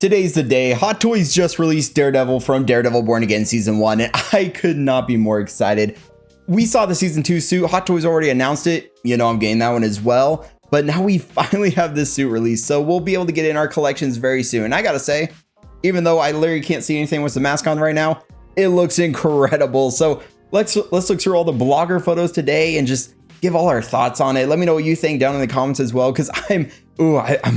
Today's the day. Hot Toys just released Daredevil from Daredevil Born Again Season 1, and I could not be more excited. We saw the Season 2 suit. Hot Toys already announced it. You know I'm getting that one as well. But now we finally have this suit released, so we'll be able to get it in our collections very soon. I gotta say, even though I literally can't see anything with the mask on right now, it looks incredible. So let's look through all the blogger photos today and just give all our thoughts on it. Let me know what you think down in the comments as well, because I'm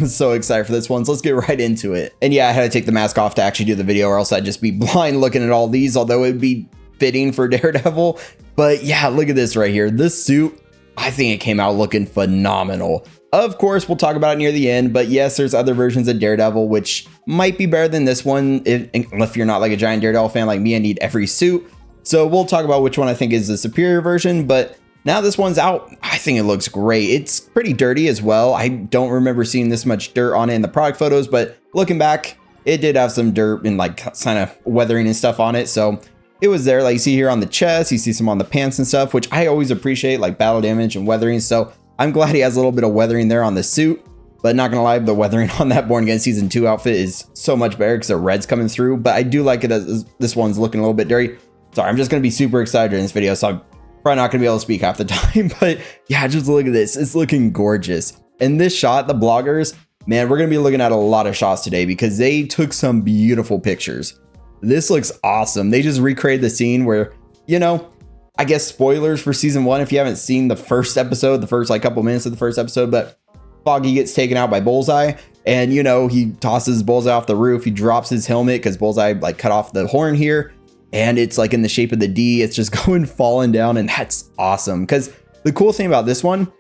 so excited for this one. So let's get right into it. And yeah, I had to take the mask off to actually do the video, or else I'd just be blind looking at all these, although it'd be fitting for Daredevil. But yeah, look at this right here. This suit, I think it came out looking phenomenal. Of course, we'll talk about it near the end, but yes, there's other versions of Daredevil, which might be better than this one. If you're not like a giant Daredevil fan like me, I need every suit. So we'll talk about which one I think is the superior version, but now this one's out, I think it looks great. It's pretty dirty as well. I don't remember seeing this much dirt on it in the product photos, but looking back, it did have some dirt and like kind of weathering and stuff on it. So it was there, like you see here on the chest, you see some on the pants and stuff, which I always appreciate, like battle damage and weathering. So I'm glad he has a little bit of weathering there on the suit, but not gonna lie, the weathering on that Born Again Season 2 outfit is so much better because the red's coming through. But I do like it as this one's looking a little bit dirty. Sorry, I'm just gonna be super excited in this video, so I'm probably not gonna be able to speak half the time. But yeah, just look at this, it's looking gorgeous. And this shot, the bloggers, man, we're gonna be looking at a lot of shots today because they took some beautiful pictures. This looks awesome. They just recreated the scene where, you know, I guess spoilers for season 1 if you haven't seen the first episode, the first like couple minutes of the first episode, but Foggy gets taken out by Bullseye, and you know, he tosses Bullseye off the roof. He drops his helmet because Bullseye like cut off the horn here, and it's like in the shape of the D. It's just going falling down, and that's awesome. Because the cool thing about this one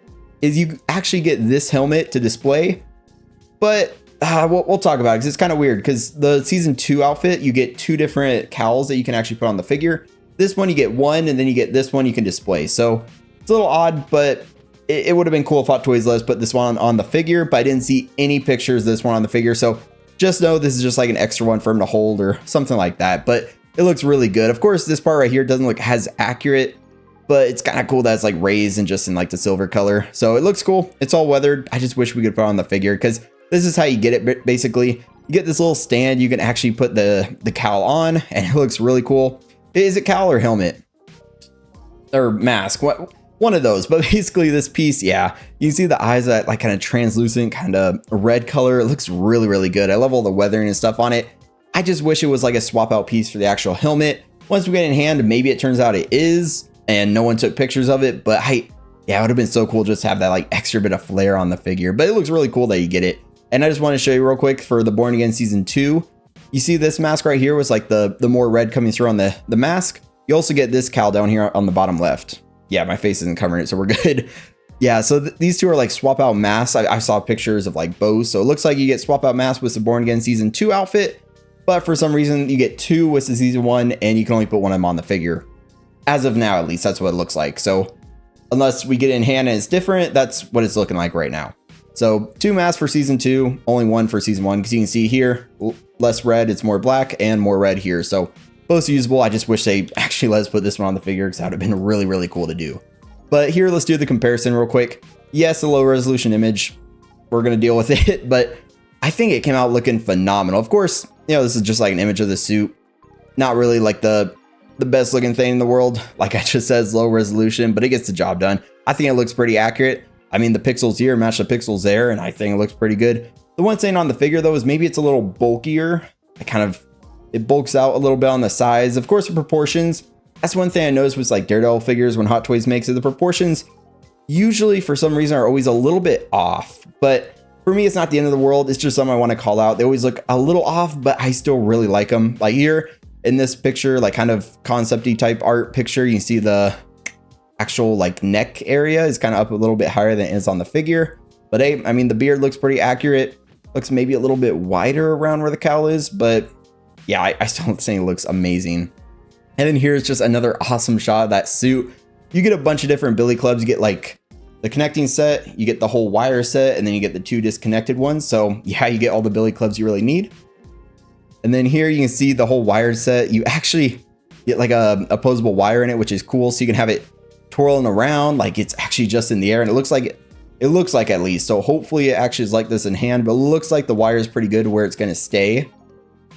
is you actually get this helmet to display, but we'll talk about it because it's kind of weird. Because the season 2 outfit, you get 2 different cowls that you can actually put on the figure. This one you get one, and then you get this one you can display. So it's a little odd, but it would have been cool if Hot Toys let us put this one on the figure, but I didn't see any pictures of this one on the figure. So just know this is just like an extra one for him to hold or something like that. But it looks really good. Of course, this part right here doesn't look as accurate, but it's kind of cool that it's like raised and just in like the silver color. So it looks cool. It's all weathered. I just wish we could put it on the figure because this is how you get it. Basically, you get this little stand. You can actually put the cowl on, and it looks really cool. Is it cowl or helmet or mask? What? One of those. But basically this piece, yeah, you can see the eyes, that like kind of translucent kind of red color. It looks really, really good. I love all the weathering and stuff on it. I just wish it was like a swap out piece for the actual helmet. Once we get it in hand, maybe it turns out it is, and no one took pictures of it. But yeah, it would have been so cool just to have that like extra bit of flair on the figure. But it looks really cool that you get it. And I just want to show you real quick for the Born Again Season 2. You see this mask right here was like the more red coming through on the mask. You also get this cowl down here on the bottom left. Yeah, my face isn't covering it, so we're good. Yeah, so these two are like swap out masks. I saw pictures of like both. So it looks like you get swap out masks with the Born Again Season 2 outfit. But for some reason, you get 2 with the Season 1, and you can only put one of them on the figure. As of now, at least, that's what it looks like. So unless we get it in hand and it's different, that's what it's looking like right now. So 2 masks for Season 2, only 1 for Season 1. Because you can see here, less red, it's more black, and more red here. So both usable. I just wish they actually let us put this one on the figure because that would have been really, really cool to do. But here, let's do the comparison real quick. Yes, a low resolution image. We're going to deal with it, but I think it came out looking phenomenal. Of course, you know, this is just like an image of the suit. Not really like the best looking thing in the world. Like I just said, it's low resolution, but it gets the job done. I think it looks pretty accurate. I mean, the pixels here match the pixels there, and I think it looks pretty good. The one thing on the figure, though, is maybe it's a little bulkier. It bulks out a little bit on the size. Of course, the proportions. That's one thing I noticed with like Daredevil figures when Hot Toys makes it. The proportions usually, for some reason, are always a little bit off. But for me, it's not the end of the world. It's just something I want to call out. They always look a little off, but I still really like them. Like here in this picture, like kind of concept-y type art picture, you can see the actual like neck area is kind of up a little bit higher than it is on the figure. But hey, I mean, the beard looks pretty accurate. Looks maybe a little bit wider around where the cowl is, but yeah, I still think it looks amazing. And then here's just another awesome shot of that suit. You get a bunch of different billy clubs. You get like the connecting set, you get the whole wire set, and then you get the 2 disconnected ones. So yeah, you get all the billy clubs you really need. And then here you can see the whole wire set. You actually get like a opposable wire in it, which is cool. So you can have it twirling around like it's actually just in the air. And it looks like It looks like, at least. So hopefully it actually is like this in hand, but it looks like the wire is pretty good where it's going to stay.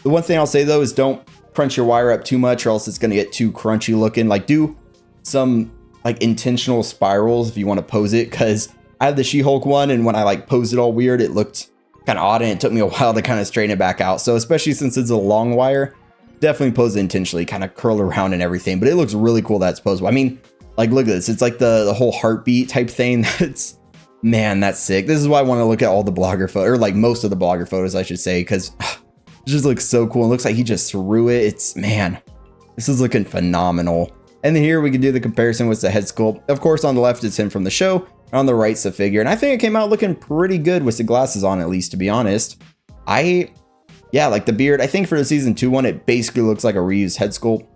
The one thing I'll say though is don't crunch your wire up too much or else it's going to get too crunchy looking. Like do some like intentional spirals if you want to pose it, because I have the She-Hulk one and when I like posed it all weird, it looked kind of odd and it took me a while to kind of straighten it back out. So especially since it's a long wire, definitely pose it intentionally, kind of curl around and everything, but it looks really cool that's posable. I mean, like look at this. It's like the whole heartbeat type thing. Man, that's sick. This is why I want to look at all the blogger photos, or like most of the blogger photos, I should say, because it just looks so cool. It looks like he just threw it. It's, man, this is looking phenomenal. And then here we can do the comparison with the head sculpt. Of course, on the left, it's him from the show. On the right's the figure. And I think it came out looking pretty good with the glasses on, at least, to be honest. Yeah, like the beard. I think for the season 2 one, it basically looks like a reused head sculpt.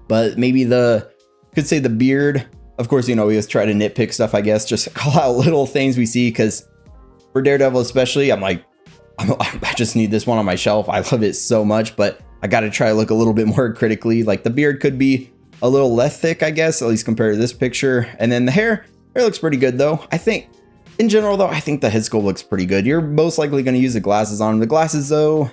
But maybe could say the beard. Of course, you know, we just try to nitpick stuff, I guess, just call out little things we see, because for Daredevil especially, I'm like, I just need this one on my shelf. I love it so much, but I got to try to look a little bit more critically. Like the beard could be a little less thick, I guess, at least compared to this picture. And then the hair looks pretty good though. I think in general though, I think the head sculpt looks pretty good. You're most likely going to use the glasses on. The glasses though,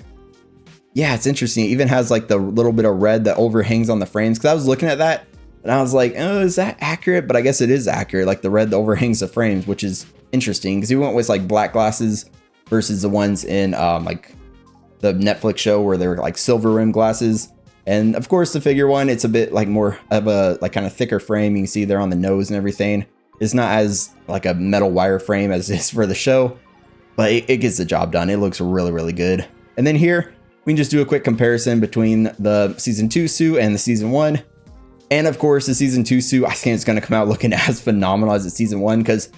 yeah, it's interesting. It even has like the little bit of red that overhangs on the frames, because I was looking at that and I was like, oh, is that accurate? But I guess it is accurate. Like the red that overhangs the frames, which is interesting because he went with like black glasses versus the ones in like the Netflix show where they were like silver rim glasses. And of course the figure one, it's a bit like more of a like kind of thicker frame. You can see there on the nose and everything. It's not as like a metal wire frame as it is for the show, but it gets the job done. It looks really, really good. And then here we can just do a quick comparison between the season 2 suit and the season 1. And of course, the season 2 suit, I think it's going to come out looking as phenomenal as the season 1, because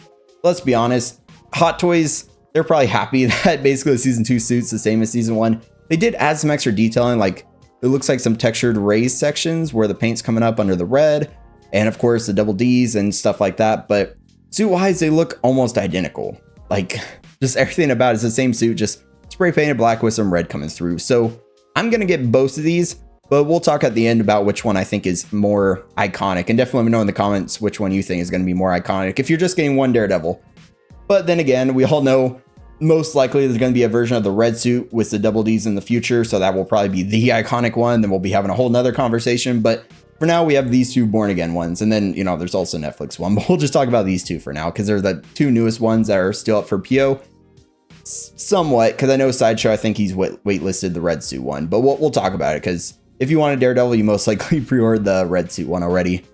let's be honest, Hot Toys, they're probably happy that basically the season 2 suit's the same as season 1. They did add some extra detailing, like it looks like some textured raised sections where the paint's coming up under the red, and of course the double D's and stuff like that. But suit wise, they look almost identical. Like just everything about it is the same suit, just spray painted black with some red coming through. So I'm going to get both of these. But we'll talk at the end about which one I think is more iconic. And definitely let me know in the comments which one you think is going to be more iconic if you're just getting one Daredevil. But then again, we all know most likely there's going to be a version of the red suit with the double D's in the future. So that will probably be the iconic one. Then we'll be having a whole nother conversation. But for now, we have these 2 Born Again ones. And then, you know, there's also Netflix one. But we'll just talk about these 2 for now, because they're the 2 newest ones that are still up for PO. Somewhat, because I know Sideshow, I think he's waitlisted the red suit one. But we'll talk about it, because if you want a Daredevil, you most likely pre-ordered the red suit one already.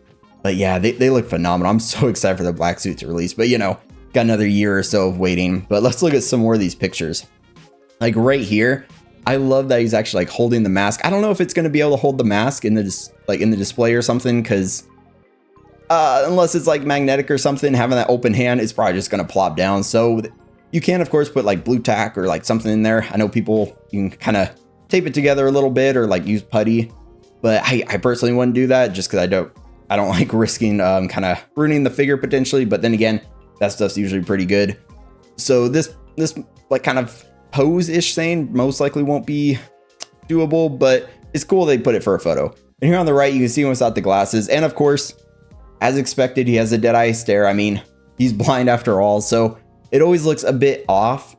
But yeah, they look phenomenal. I'm so excited for the black suit to release. But you know, got another year or so of waiting. But let's look at some more of these pictures. Like right here, I love that he's actually like holding the mask. I don't know if it's going to be able to hold the mask in the display or something, because unless it's like magnetic or something, having that open hand, it's probably just going to plop down. So you can of course put like blue tack or like something in there. I know people, you can kind of tape it together a little bit or like use putty, but I personally wouldn't do that just because I don't like risking kind of ruining the figure potentially. But then again, that stuff's usually pretty good. So this like kind of pose-ish thing most likely won't be doable, but it's cool they put it for a photo. And here on the right, you can see him without the glasses. And of course, as expected, he has a dead eye stare. I mean, he's blind after all, so it always looks a bit off.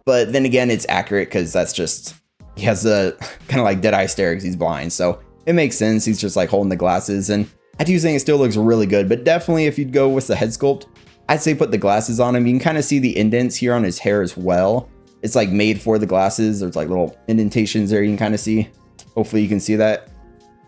But then again, it's accurate because that's just, he has a kind of like dead eye stare because he's blind. So it makes sense. He's just like holding the glasses. And I do think it still looks really good. But definitely if you'd go with the head sculpt, I'd say put the glasses on him. You can kind of see the indents here on his hair as well. It's like made for the glasses. There's like little indentations there you can kind of see. Hopefully you can see that.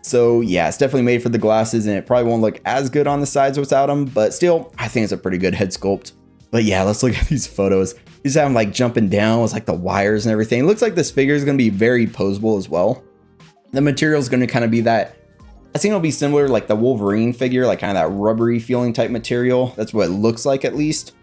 So yeah, it's definitely made for the glasses, and it probably won't look as good on the sides without them. But still, I think it's a pretty good head sculpt. But yeah, let's look at these photos. He's having like jumping down with like the wires and everything. It looks like this figure is going to be very poseable as well. The material is going to kind of be that, I think it'll be similar to like the Wolverine figure, like kind of that rubbery feeling type material. That's what it looks like at least.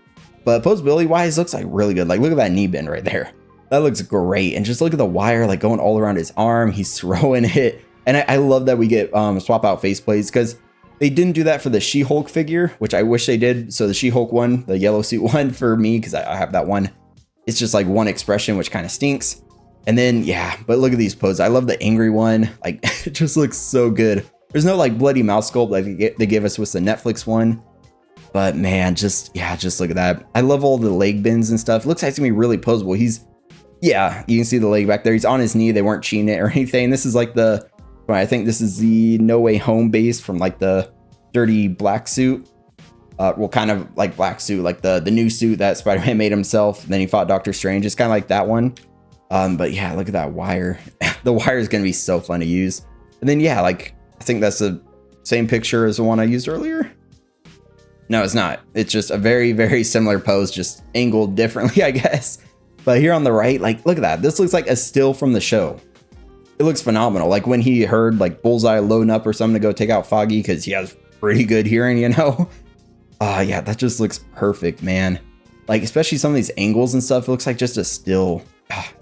But posability wise, looks like really good. Like look at that knee bend right there. That looks great. And just look at the wire like going all around his arm. He's throwing it. And I love that we get swap out faceplates, because they didn't do that for the She-Hulk figure, which I wish they did. So the She-Hulk one, the yellow suit one for me, because I have that one, it's just like one expression, which kind of stinks. And then, yeah, but look at these poses. I love the angry one. Like, it just looks so good. There's no like bloody mouth sculpt like they gave us with the Netflix one. But man, just look at that. I love all the leg bends and stuff. Looks like it's gonna be really posable. Yeah, you can see the leg back there. He's on his knee. They weren't cheating it or anything. This is like I think this is the No Way Home base from like the dirty black suit. Well, kind of like black suit, like the new suit that Spider-Man made himself. And then he fought Doctor Strange. It's kind of like that one. But yeah, look at that wire. The wire is going to be so fun to use. And then yeah, like I think that's the same picture as the one I used earlier. No, it's not. It's just a very, very similar pose, just angled differently, I guess. But here on the right, like, look at that. This looks like a still from the show. It looks phenomenal. Like when he heard like Bullseye loading up or something to go take out Foggy because he has pretty good hearing, you know? Yeah, that just looks perfect, man. Like, especially some of these angles and stuff. It looks like just a still.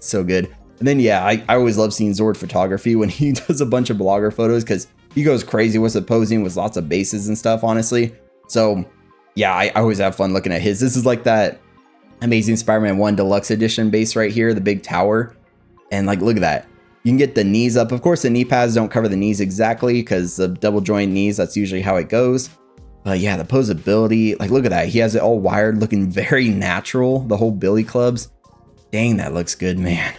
So good. And then, yeah, I always love seeing Zord photography when he does a bunch of blogger photos because he goes crazy with the posing with lots of bases and stuff, honestly. So yeah, I always have fun looking at his. This is like that Amazing Spider-Man 1 Deluxe Edition base right here, the big tower. And like, look at that. You can get the knees up. Of course, the knee pads don't cover the knees exactly because the double joint knees, that's usually how it goes. But yeah, the posability, like look at that. He has it all wired, looking very natural. The whole billy clubs. Dang, that looks good, man.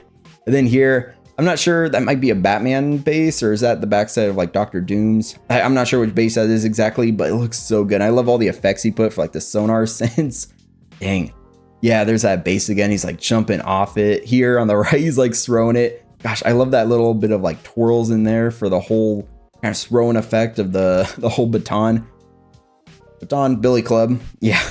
And then here, I'm not sure, that might be a Batman base, or is that the backside of like Dr. Doom's? I'm not sure which base that is exactly, but it looks so good. I love all the effects he put for like the sonar sense. Dang. Yeah, there's that base again. He's like jumping off it. Here on the right, he's like throwing it. Gosh, I love that little bit of like twirls in there for the whole kind of throwing effect of the whole baton billy club. Yeah,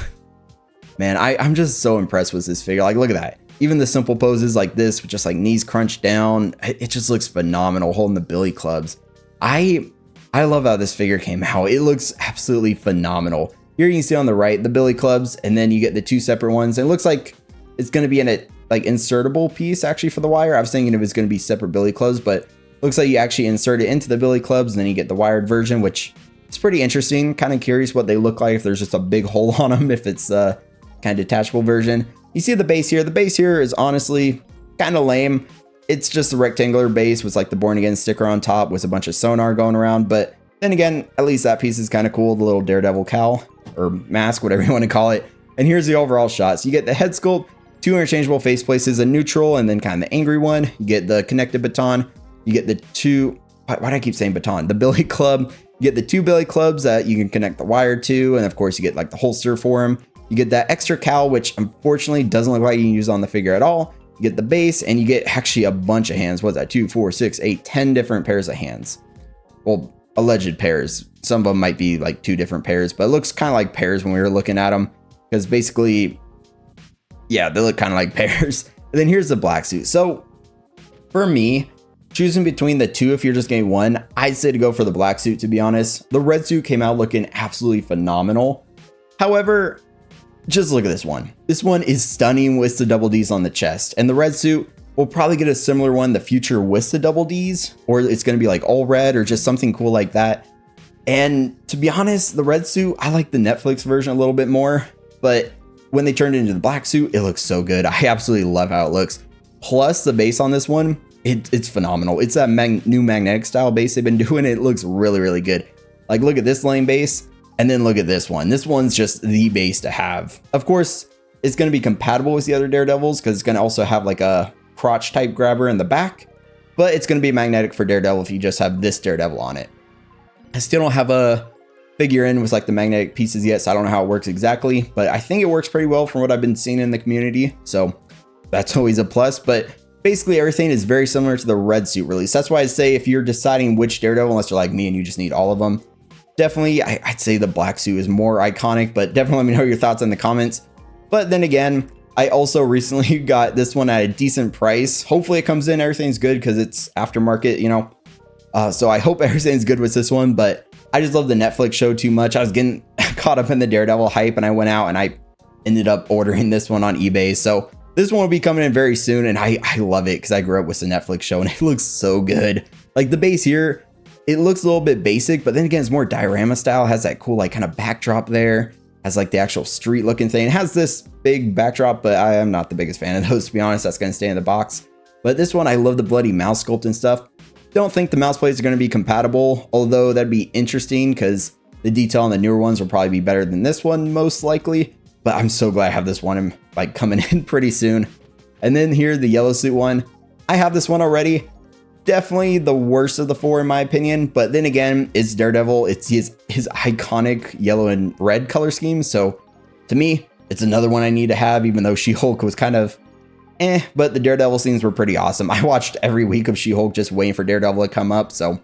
man, I'm just so impressed with this figure. Like, look at that. Even the simple poses like this with just like knees crunched down, it just looks phenomenal holding the billy clubs. I love how this figure came out. It looks absolutely phenomenal. Here you can see on the right the billy clubs, and then you get the two separate ones. And it looks like it's going to be in a like insertable piece actually for the wire. I was thinking it was going to be separate billy clubs, but looks like you actually insert it into the billy clubs and then you get the wired version, which is pretty interesting. Kind of curious what they look like if there's just a big hole on them, if it's a kind of detachable version. You see the base here. The base here is honestly kind of lame. It's just a rectangular base with like the Born Again sticker on top with a bunch of sonar going around. But then again, at least that piece is kind of cool. The little Daredevil cowl or mask, whatever you want to call it. And here's the overall shot. So you get the head sculpt, two interchangeable face places, a neutral, and then kind of the angry one. You get the connected baton. You get the two, why do I keep saying baton? The billy club. You get the two billy clubs that you can connect the wire to. And of course you get like the holster for them. You get that extra cowl, which unfortunately doesn't look like you can use on the figure at all. You get the base, and you get actually a bunch of hands. What's that? 2, 4, 6, 8, 10 different pairs of hands. Well, alleged pairs. Some of them might be like 2 different pairs, but it looks kind of like pairs when we were looking at them. Because basically, yeah, they look kind of like pairs. And then here's the black suit. So for me, choosing between the two, if you're just getting one, I'd say to go for the black suit, to be honest. The red suit came out looking absolutely phenomenal. However, just look at this one. This one is stunning with the double D's on the chest. And the red suit will probably get a similar one in the future with the double D's, or it's going to be like all red or just something cool like that. And to be honest, the red suit, I like the Netflix version a little bit more, but when they turned it into the black suit, it looks so good. I absolutely love how it looks. Plus the base on this one, it's phenomenal. It's that new magnetic style base they've been doing. It looks really, really good. Like, look at this lane base. And then look at this one. This one's just the base to have. Of course, it's going to be compatible with the other Daredevils because it's going to also have like a crotch type grabber in the back. But it's going to be magnetic for Daredevil if you just have this Daredevil on it. I still don't have a figure in with like the magnetic pieces yet, so I don't know how it works exactly. But I think it works pretty well from what I've been seeing in the community. So that's always a plus. But basically everything is very similar to the red suit release. That's why I say if you're deciding which Daredevil, unless you're like me and you just need all of them, definitely, I'd say the black suit is more iconic, but definitely let me know your thoughts in the comments. But then again, I also recently got this one at a decent price. Hopefully it comes in, everything's good because it's aftermarket, you know. So I hope everything's good with this one, but I just love the Netflix show too much. I was getting caught up in the Daredevil hype and I went out and I ended up ordering this one on eBay. So this one will be coming in very soon and I love it because I grew up with the Netflix show and it looks so good. Like the base here, it looks a little bit basic, but then again, it's more diorama style. It has that cool like kind of backdrop there. Has like the actual street looking thing. It has this big backdrop, but I am not the biggest fan of those, to be honest. That's going to stay in the box. But this one, I love the bloody mouse sculpt and stuff. Don't think the mouse plates are going to be compatible, although that'd be interesting because The detail on the newer ones will probably be better than this one, most likely. But I'm so glad I have this one like coming in pretty soon. And then here, the yellow suit one. I have this one already. Definitely the worst of the four in my opinion. But then again, it's Daredevil. It's his iconic yellow and red color scheme. So to me, it's another one I need to have, even though She-Hulk was kind of but the Daredevil scenes were pretty awesome. I watched every week of She-Hulk just waiting for Daredevil to come up. So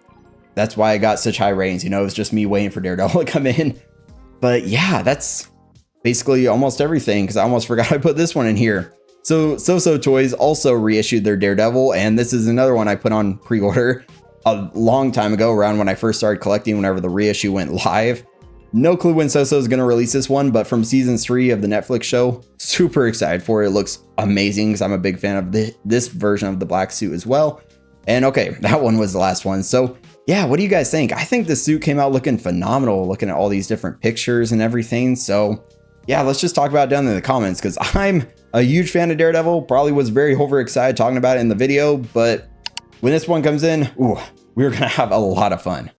that's why I got such high ratings. You know, it was just me waiting for Daredevil to come in. But yeah, that's basically almost everything, because I almost forgot I put this one in here. So Toys also reissued their Daredevil, and this is another one I put on pre-order a long time ago, around when I first started collecting, whenever the reissue went live. No clue when is going to release this one, but from season 3 of the Netflix show, super excited for it. It looks amazing, because I'm a big fan of this version of the black suit as well. And okay, that one was the last one. So yeah, what do you guys think? I think the suit came out looking phenomenal, looking at all these different pictures and everything. So yeah, let's just talk about it down in the comments, because I'm a huge fan of Daredevil. Probably was very overexcited talking about it in the video, but when this one comes in, ooh, we're going to have a lot of fun.